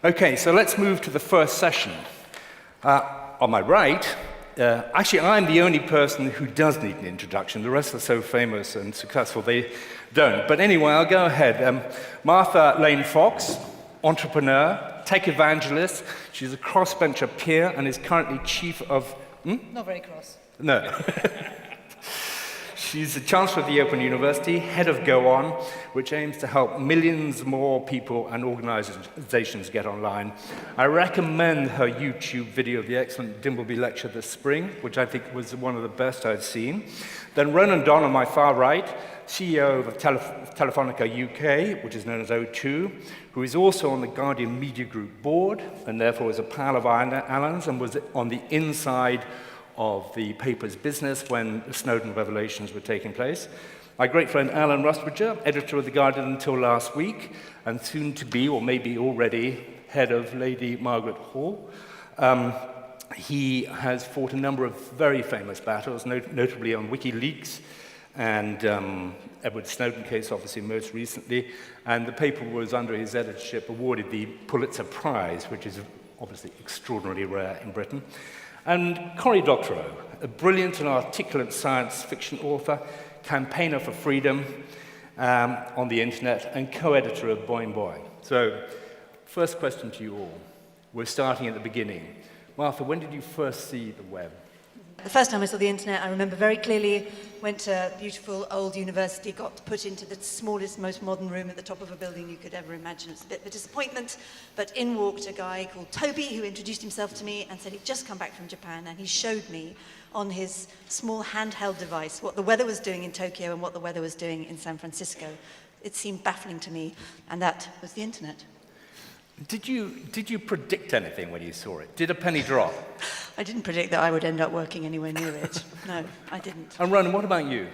Okay, so let's move to the first session. On my right, actually I'm the only person who does need an introduction. The rest are so famous and successful they don't. But anyway, I'll go ahead. Martha Lane Fox, entrepreneur, tech evangelist. She's a crossbencher peer and is currently chief of... Not very cross. No. She's the Chancellor of the Open University, head of Go On, which aims to help millions more people and organizations get online. I recommend her YouTube video of the excellent Dimbleby lecture this spring, which I think was one of the best I'd seen. Then Ronan Don on my far right, CEO of Telefonica UK, which is known as O2, who is also on the Guardian Media Group board, and therefore is a pal of Alan's and was on the inside of the paper's business when the Snowden revelations were taking place. My great friend Alan Rusbridger, editor of The Guardian until last week, and soon to be, or maybe already, head of Lady Margaret Hall. He has fought a number of very famous battles, notably on WikiLeaks and Edward Snowden case, obviously most recently, and the paper was under his editorship awarded the Pulitzer Prize, which is obviously extraordinarily rare in Britain. And Cory Doctorow, a brilliant and articulate science fiction author, campaigner for freedom on the internet, and co-editor of Boing Boing. So, first question to you all. We're starting at the beginning. Martha, when did you first see the web? The first time I saw the internet, I remember very clearly, went to a beautiful old university, got put into the smallest, most modern room at the top of a building you could ever imagine. It's a bit of a disappointment, but in walked a guy called Toby, who introduced himself to me and said he'd just come back from Japan, and he showed me on his small handheld device what the weather was doing in Tokyo and what the weather was doing in San Francisco. It seemed baffling to me, and that was the internet. Did you predict anything when you saw it? Did a penny drop? I didn't predict that I would end up working anywhere near it. No, I didn't. And Ronan, what about you?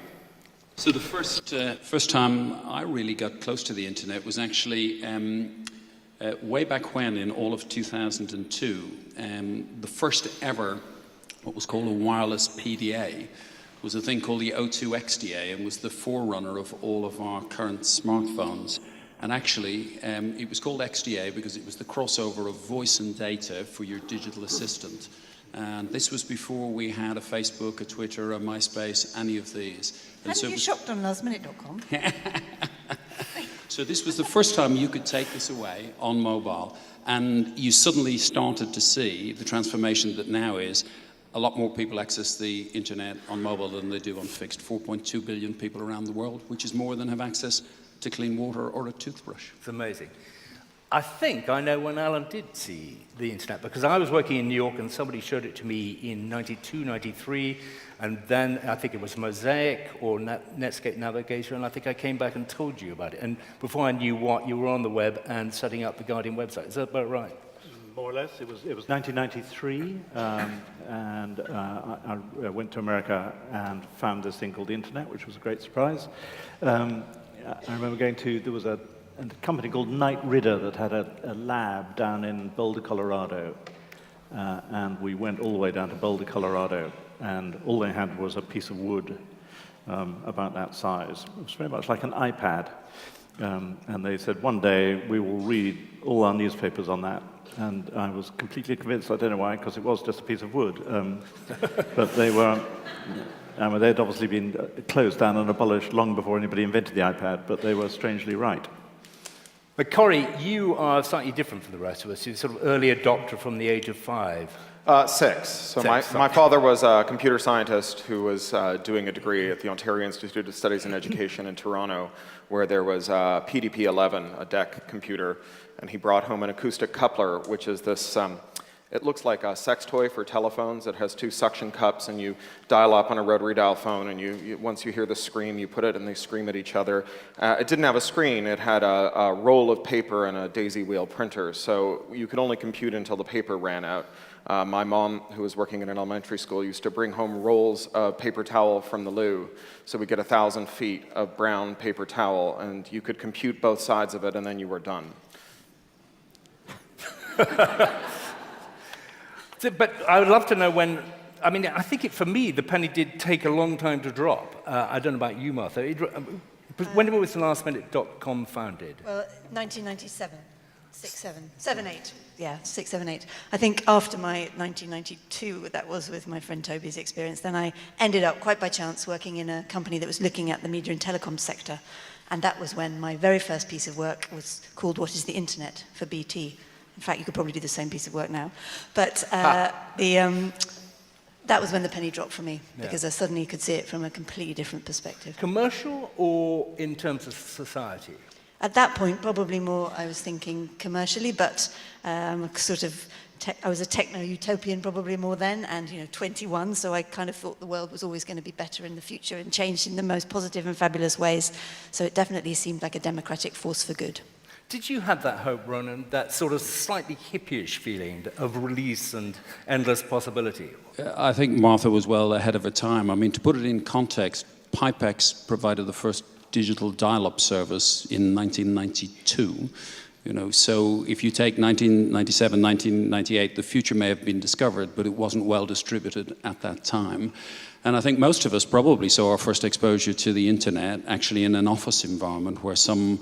So the first time I really got close to the internet was actually way back when, in all of 2002. The first ever, what was called a wireless PDA, was a thing called the O2 XDA, and was the forerunner of all of our current smartphones. And actually, it was called XDA because it was the crossover of voice and data for your digital assistant. And this was before we had a Facebook, a Twitter, a MySpace, any of these. And Hadn't you shopped on lastminute.com? So this was the first time you could take this away on mobile. And you suddenly started to see the transformation that now is a lot more people access the internet on mobile than they do on fixed. 4.2 billion people around the world, which is more than have access to clean water or a toothbrush. It's amazing. I think I know when Alan did see the internet, because I was working in New York and somebody showed it to me in 92, 93, and then I think it was Mosaic or Netscape Navigator, and I think I came back and told you about it. And before I knew what, you were on the web and setting up the Guardian website. Is that about right? More or less. It was 1993, and I went to America and found this thing called the internet, which was a great surprise. I remember there was a company called Knight Ridder that had a lab down in Boulder, Colorado. And we went all the way down to Boulder, Colorado, and all they had was a piece of wood about that size. It was very much like an iPad. And they said, one day we will read all our newspapers on that. And I was completely convinced, I don't know why, because it was just a piece of wood. But they were... they'd obviously been closed down and abolished long before anybody invented the iPad, but they were strangely right. But Cory, you are slightly different from the rest of us. You're sort of early adopter from the age of 5. 6. So my father was a computer scientist who was doing a degree at the Ontario Institute of Studies in Education in Toronto, where there was PDP-11, a DEC computer, and he brought home an acoustic coupler, which is this... It looks like a sex toy for telephones. It has 2 suction cups, and you dial up on a rotary dial phone, and once you hear the scream, you put it, and they scream at each other. It didn't have a screen. It had a roll of paper and a daisy wheel printer, so you could only compute until the paper ran out. My mom, who was working in an elementary school, used to bring home rolls of paper towel from the loo, so we'd get 1,000 feet of brown paper towel, and you could compute both sides of it, and then you were done. But I would love to know when, I mean, I think for me, the penny did take a long time to drop. I don't know about you, Martha. When was the lastminute.com founded? Well, 1997. 6, 7. 7, 8. Yeah, 6, 7, 8. I think after my 1992, that was with my friend Toby's experience, then I ended up, quite by chance, working in a company that was looking at the media and telecom sector. And that was when my very first piece of work was called What is the Internet for BT. In fact, you could probably do the same piece of work now. But that was when the penny dropped for me, because I suddenly could see it from a completely different perspective. Commercial or in terms of society? At that point, probably more, I was thinking commercially, but sort of, I was a techno-utopian probably more then, and 21, so I kind of thought the world was always going to be better in the future and changed in the most positive and fabulous ways. So it definitely seemed like a democratic force for good. Did you have that hope, Ronan, that sort of slightly hippie-ish feeling of release and endless possibility? I think Martha was well ahead of her time. I mean, to put it in context, Pipex provided the first digital dial-up service in 1992. So if you take 1997, 1998, the future may have been discovered, but it wasn't well distributed at that time. And I think most of us probably saw our first exposure to the internet actually in an office environment where some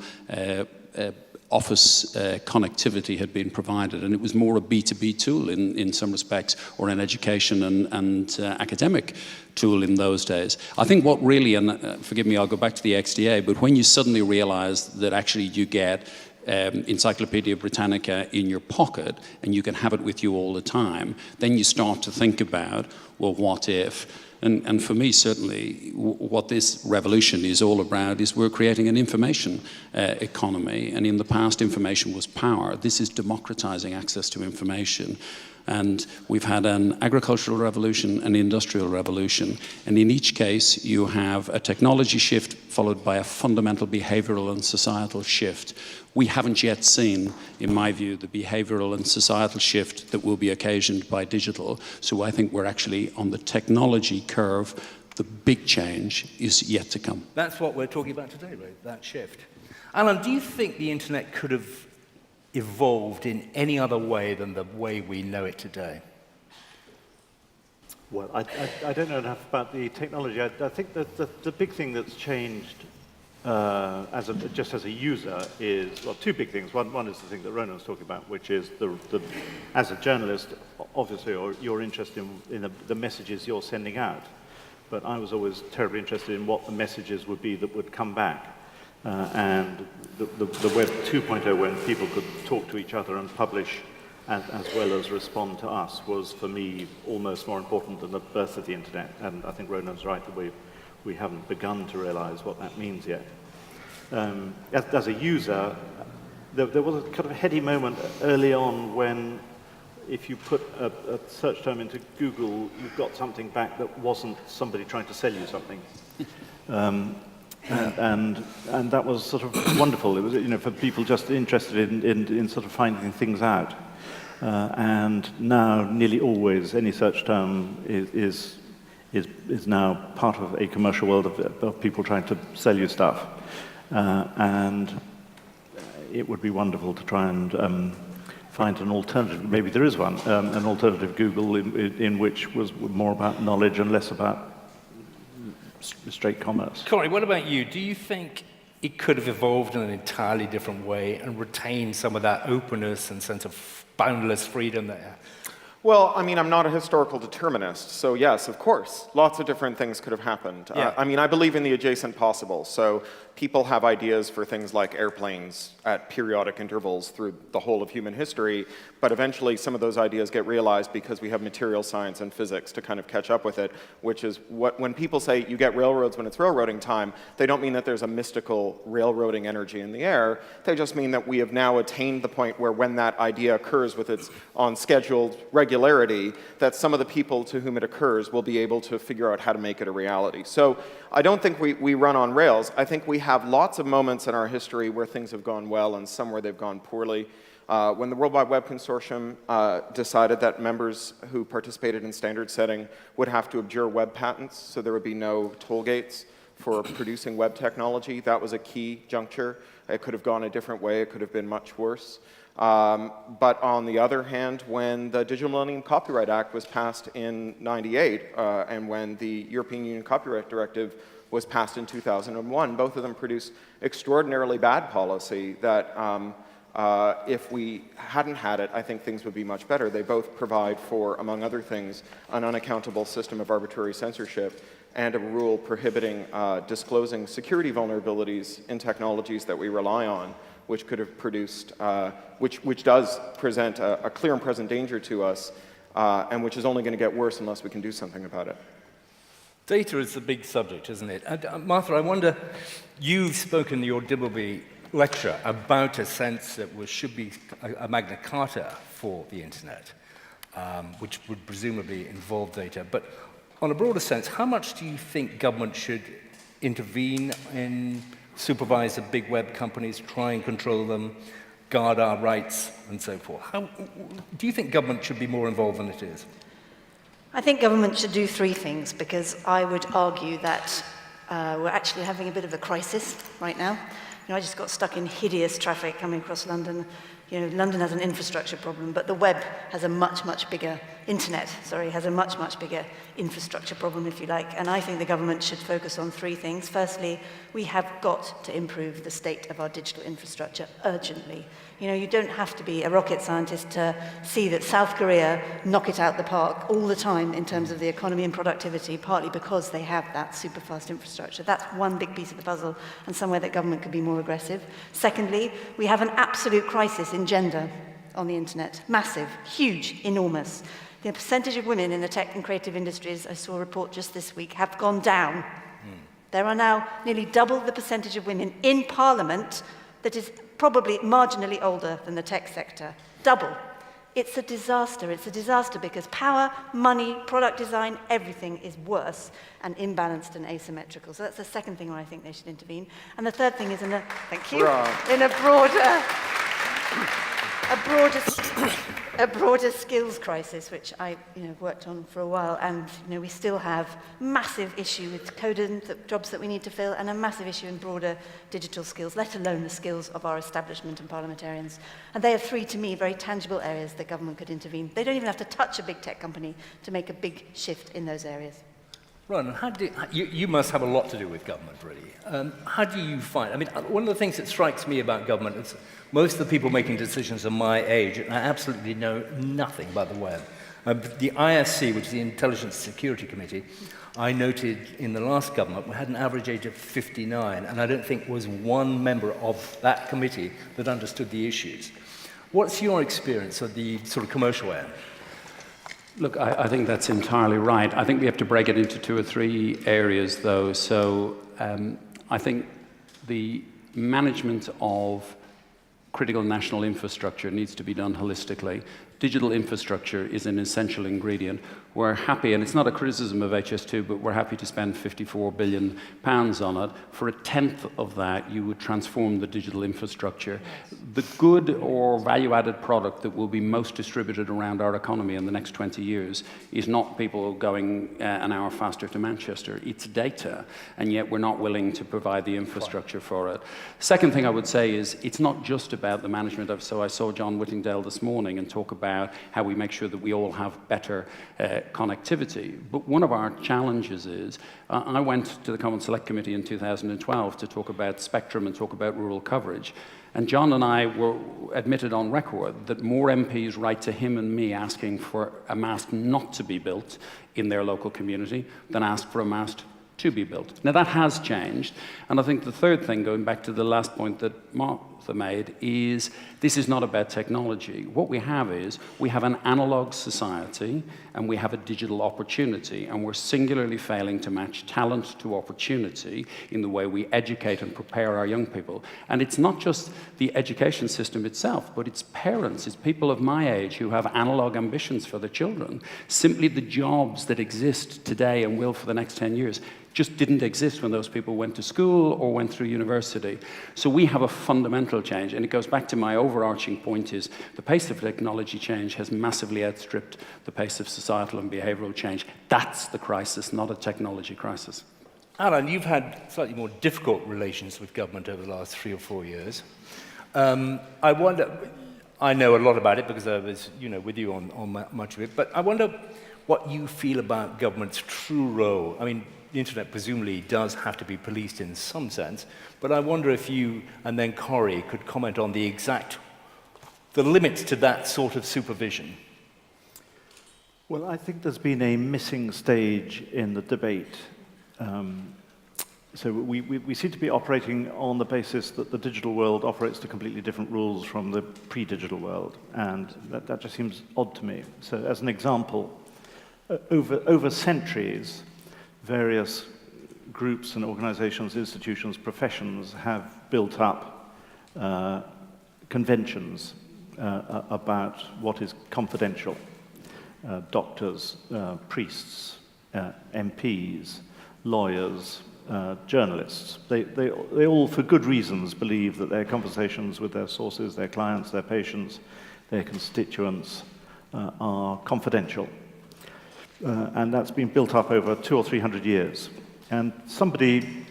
office connectivity had been provided, and it was more a B2B tool in some respects, or an education and academic tool in those days. I think what really, and forgive me, I'll go back to the XDA, but when you suddenly realize that actually you get Encyclopedia Britannica in your pocket and you can have it with you all the time, then you start to think about, well, what if? And for me, certainly, what this revolution is all about is we're creating an information economy. And in the past, information was power. This is democratizing access to information. And we've had an agricultural revolution, an industrial revolution. And in each case, you have a technology shift followed by a fundamental behavioral and societal shift. We haven't yet seen, in my view, the behavioral and societal shift that will be occasioned by digital. So I think we're actually on the technology curve. The big change is yet to come. That's what we're talking about today, right? That shift. Alan, do you think the internet could have evolved in any other way than the way we know it today? Well, I don't know enough about the technology. I think that the big thing that's changed just as a user is, well, two big things. One is the thing that Ronan was talking about, which is as a journalist, obviously you're interested in the messages you're sending out. But I was always terribly interested in what the messages would be that would come back. And the Web 2.0, when people could talk to each other and publish as well as respond to us, was for me almost more important than the birth of the internet. And I think Ronan's right that we haven't begun to realize what that means yet. As a user, there was a kind of heady moment early on when if you put a search term into Google, you got something back that wasn't somebody trying to sell you something. And that was sort of wonderful. It was, for people just interested in sort of finding things out. And now, nearly always, any search term is now part of a commercial world of people trying to sell you stuff. And it would be wonderful to try and find an alternative. Maybe there is one, an alternative Google in which was more about knowledge and less about straight commerce. Corey, what about you? Do you think it could have evolved in an entirely different way and retained some of that openness and sense of boundless freedom there? Well, I mean, I'm not a historical determinist, so yes, of course, lots of different things could have happened. Yeah. I mean, I believe in the adjacent possible, so people have ideas for things like airplanes at periodic intervals through the whole of human history, but eventually some of those ideas get realized because we have material science and physics to kind of catch up with it, which is when people say you get railroads when it's railroading time, they don't mean that there's a mystical railroading energy in the air, they just mean that we have now attained the point where when that idea occurs with its on scheduled regularity, that some of the people to whom it occurs will be able to figure out how to make it a reality. So I don't think we run on rails. I think we have lots of moments in our history where things have gone well and some where they've gone poorly. When the World Wide Web Consortium decided that members who participated in standard setting would have to abjure web patents, so there would be no toll gates for producing web technology, that was a key juncture. It could have gone a different way. It could have been much worse. But on the other hand, when the Digital Millennium Copyright Act was passed in '98, and when the European Union Copyright Directive was passed in 2001, both of them produced extraordinarily bad policy that If we hadn't had it, I think things would be much better. They both provide for, among other things, an unaccountable system of arbitrary censorship and a rule prohibiting disclosing security vulnerabilities in technologies that we rely on, which could have produced, which does present a clear and present danger to us, and which is only going to get worse unless we can do something about it. Data is the big subject, isn't it? And, Martha, I wonder, you've spoken in your Dimbleby lecture about a sense that should be a Magna Carta for the internet, which would presumably involve data. But on a broader sense, how much do you think government should intervene in, supervise the big web companies, try and control them, guard our rights, and so forth? Do you think government should be more involved than it is? I think government should do three things, because I would argue that we're actually having a bit of a crisis right now. You know, I just got stuck in hideous traffic coming across London. You know, London has an infrastructure problem, but the web has a much, much bigger, has a much, much bigger infrastructure problem, if you like. And I think the government should focus on three things. Firstly, we have got to improve the state of our digital infrastructure urgently. You know, you don't have to be a rocket scientist to see that South Korea knock it out the park all the time in terms of the economy and productivity, partly because they have that super fast infrastructure. That's one big piece of the puzzle, and somewhere that government could be more aggressive. Secondly, we have an absolute crisis in gender on the internet. Massive, huge, enormous. The percentage of women in the tech and creative industries, I saw a report just this week, have gone down. There are now nearly double the percentage of women in Parliament that is probably marginally older than the tech sector. Double. It's a disaster. It's a disaster because power, money, product design, everything is worse and imbalanced and asymmetrical. So that's the second thing where I think they should intervene. And the third thing is in a broader skills crisis, which I worked on for a while, and we still have massive issue with coding jobs that we need to fill, and a massive issue in broader digital skills, let alone the skills of our establishment and parliamentarians. And they are three, to me, very tangible areas that government could intervene. They don't even have to touch a big tech company to make a big shift in those areas. Ron, you must have a lot to do with government, really. How do you find, one of the things that strikes me about government is most of the people making decisions are my age, and I absolutely know nothing about the web. The ISC, which is the Intelligence Security Committee, I noted in the last government, we had an average age of 59, and I don't think there was one member of that committee that understood the issues. What's your experience of the sort of commercial end? Look, I think that's entirely right. I think we have to break it into two or three areas, though. So I think the management of critical national infrastructure needs to be done holistically. Digital infrastructure is an essential ingredient. We're happy, and it's not a criticism of HS2, but we're happy to spend £54 billion on it. For a tenth of that, you would transform the digital infrastructure. The good or value-added product that will be most distributed around our economy in the next 20 years is not people going an hour faster to Manchester. It's data, and yet we're not willing to provide the infrastructure for it. Second thing I would say is it's not just about the management of, so I saw John Whittingdale this morning and talk about how we make sure that we all have better connectivity. But one of our challenges is, I went to the Common Select Committee in 2012 to talk about spectrum and talk about rural coverage. And John and I were admitted on record that more MPs write to him and me asking for a mast not to be built in their local community than ask for a mast to be built. Now that has changed, and I think the third thing, going back to the last point that Martha made, is this is not about technology. What we have is, we have an analog society and we have a digital opportunity, and we're singularly failing to match talent to opportunity in the way we educate and prepare our young people. And it's not just the education system itself, but it's parents, it's people of my age who have analog ambitions for their children. Simply the jobs that exist today and will for the next 10 years just didn't exist when those people went to school or went through university. So we have a fundamental change, and it goes back to my overarching point is the pace of technology change has massively outstripped the pace of societal and behavioral change. That's the crisis, not a technology crisis. Alan, you've had slightly more difficult relations with government over the last 3 or 4 years. I wonder, I know a lot about it because I was, with you on much of it, but I wonder what you feel about government's true role. I mean, the internet presumably does have to be policed in some sense, but I wonder if you and then Corey could comment on the exact the limits to that sort of supervision? Well, I think there's been a missing stage in the debate. So we seem to be operating on the basis that the digital world operates to completely different rules from the pre-digital world, and that just seems odd to me. So as an example, over centuries, various groups and organizations, institutions, professions have built up conventions about what is confidential. Doctors, priests, MPs, lawyers, journalists. They all, for good reasons, believe that their conversations with their sources, their clients, their patients, their constituents are confidential. And that's been built up over 200 or 300 years. And somebody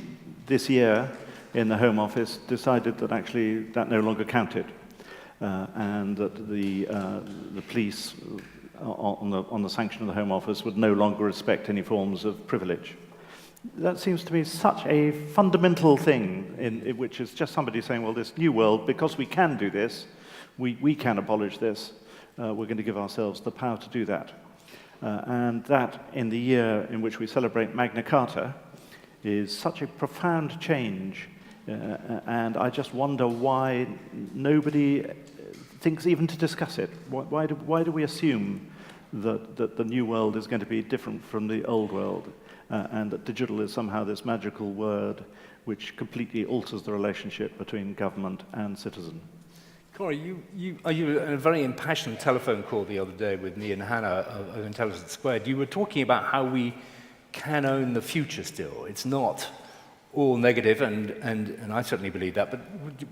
this year in the Home Office decided that actually that no longer counted, and that the police on the sanction of the Home Office would no longer respect any forms of privilege. That seems to me such a fundamental thing, in which is just somebody saying, well, this new world, because we can do this, we can abolish this, we're going to give ourselves the power to do that. And that, in the year in which we celebrate Magna Carta, is such a profound change, and I just wonder why nobody thinks even to discuss it. Why do we assume that the new world is going to be different from the old world, and that digital is somehow this magical word which completely alters the relationship between government and citizen? Corey, you in a very impassioned telephone call the other day with me and Hannah of Intelligence Squared. You were talking about how we can own the future still. It's not all negative, and I certainly believe that, but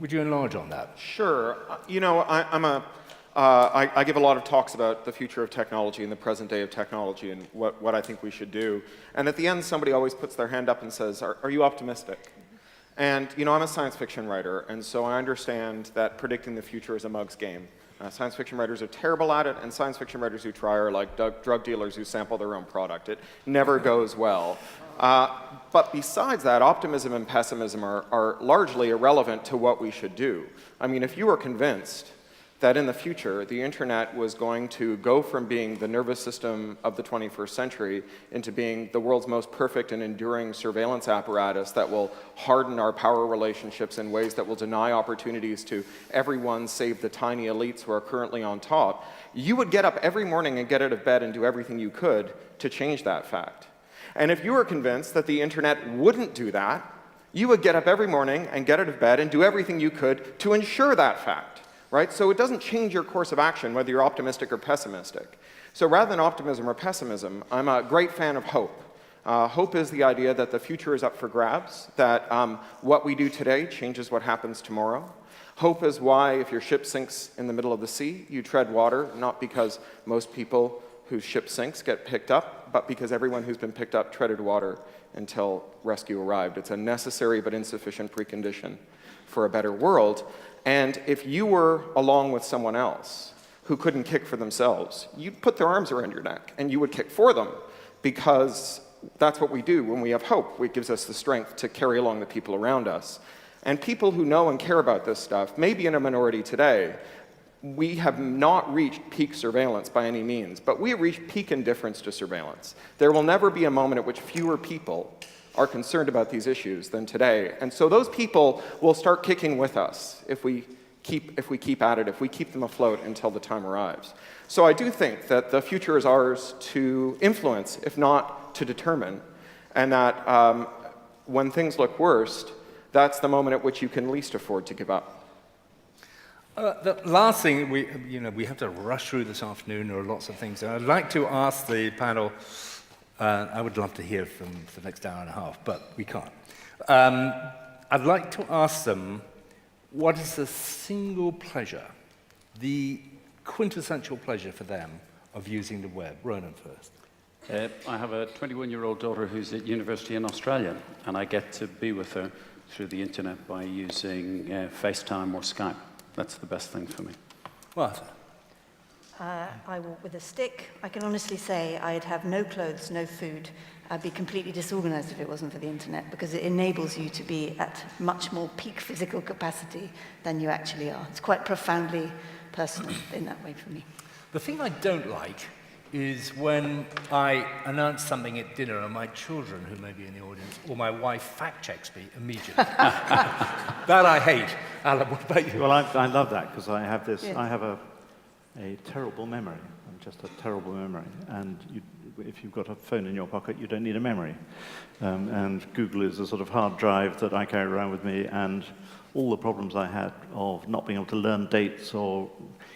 would you enlarge on that? Sure. You know, I give a lot of talks about the future of technology and the present day of technology and what I think we should do. And at the end, somebody always puts their hand up and says, are you optimistic? And, you know, I'm a science fiction writer, and so I understand that predicting the future is a mug's game. Science fiction writers are terrible at it, and science fiction writers who try are like drug dealers who sample their own product. It never goes well. But besides that, optimism and pessimism are largely irrelevant to what we should do. I mean, if you were convinced that in the future the internet was going to go from being the nervous system of the 21st century into being the world's most perfect and enduring surveillance apparatus that will harden our power relationships in ways that will deny opportunities to everyone save the tiny elites who are currently on top, you would get up every morning and get out of bed and do everything you could to change that fact. And if you were convinced that the internet wouldn't do that, you would get up every morning and get out of bed and do everything you could to ensure that fact. Right? So it doesn't change your course of action whether you're optimistic or pessimistic. So rather than optimism or pessimism, I'm a great fan of hope. Hope is the idea that the future is up for grabs, that what we do today changes what happens tomorrow. Hope is why if your ship sinks in the middle of the sea, you tread water, not because most people whose ship sinks get picked up, but because everyone who's been picked up treaded water until rescue arrived. It's a necessary but insufficient precondition for a better world. And if you were along with someone else who couldn't kick for themselves, you'd put their arms around your neck and you would kick for them, because that's what we do when we have hope. It gives us the strength to carry along the people around us. And people who know and care about this stuff may be in a minority today. We have not reached peak surveillance by any means, but we have reached peak indifference to surveillance. There will never be a moment at which fewer people are concerned about these issues than today. And so those people will start kicking with us if we keep at it, if we keep them afloat until the time arrives. So I do think that the future is ours to influence, if not to determine, and that when things look worst, that's the moment at which you can least afford to give up. The last thing, we have to rush through this afternoon. There are lots of things. And I'd like to ask the panel, I would love to hear from the next hour and a half, but we can't. I'd like to ask them, what is the single pleasure, the quintessential pleasure for them of using the web? Ronan first. I have a 21-year-old daughter who's at university in Australia, and I get to be with her through the internet by using FaceTime or Skype. That's the best thing for me. Martha. I walk with a stick. I can honestly say I'd have no clothes, no food. I'd be completely disorganized if it wasn't for the internet, because it enables you to be at much more peak physical capacity than you actually are. It's quite profoundly personal in that way for me. The thing I don't like is when I announce something at dinner and my children, who may be in the audience, or my wife fact-checks me immediately. That I hate. Alan, what about you? Well, I love that because I have this. Yeah. I have a terrible memory. I'm just a terrible memory. And if you've got a phone in your pocket, you don't need a memory. And Google is a sort of hard drive that I carry around with me. And all the problems I had of not being able to learn dates or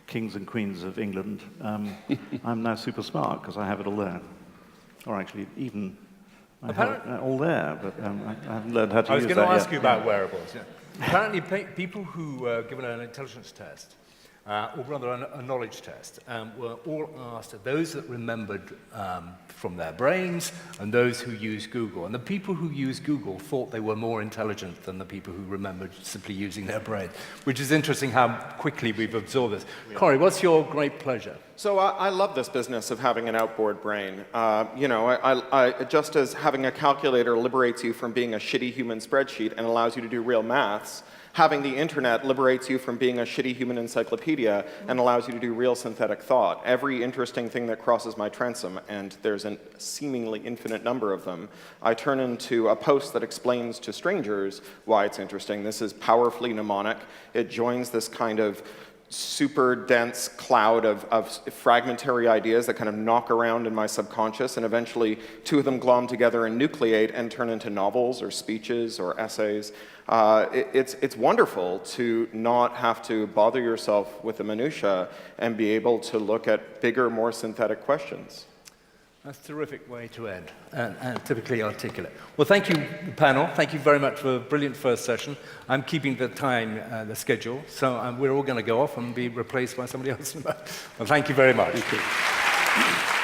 kings and queens of England, I'm now super smart because I have it all there. Or actually, even I have it all there, but I haven't learned how to use that yet. I was going to ask you about wearables. Yeah. Apparently, people who were given an intelligence test, or rather a knowledge test, were all asked, those that remembered from their brains and those who used Google. And the people who used Google thought they were more intelligent than the people who remembered simply using their brain, which is interesting how quickly we've absorbed this. Corey, what's your great pleasure? So I love this business of having an outboard brain. You know, just as having a calculator liberates you from being a shitty human spreadsheet and allows you to do real maths, having the internet liberates you from being a shitty human encyclopedia and allows you to do real synthetic thought. Every interesting thing that crosses my transom, and there's a seemingly infinite number of them, I turn into a post that explains to strangers why it's interesting. This is powerfully mnemonic. It joins this kind of super dense cloud of fragmentary ideas that kind of knock around in my subconscious, and eventually two of them glom together and nucleate and turn into novels or speeches or essays. It's wonderful to not have to bother yourself with the minutiae and be able to look at bigger, more synthetic questions. That's a terrific way to end, and typically articulate. Well, thank you, panel. Thank you very much for a brilliant first session. I'm keeping the time, the schedule, so we're all going to go off and be replaced by somebody else. Well, thank you very much. Thank you.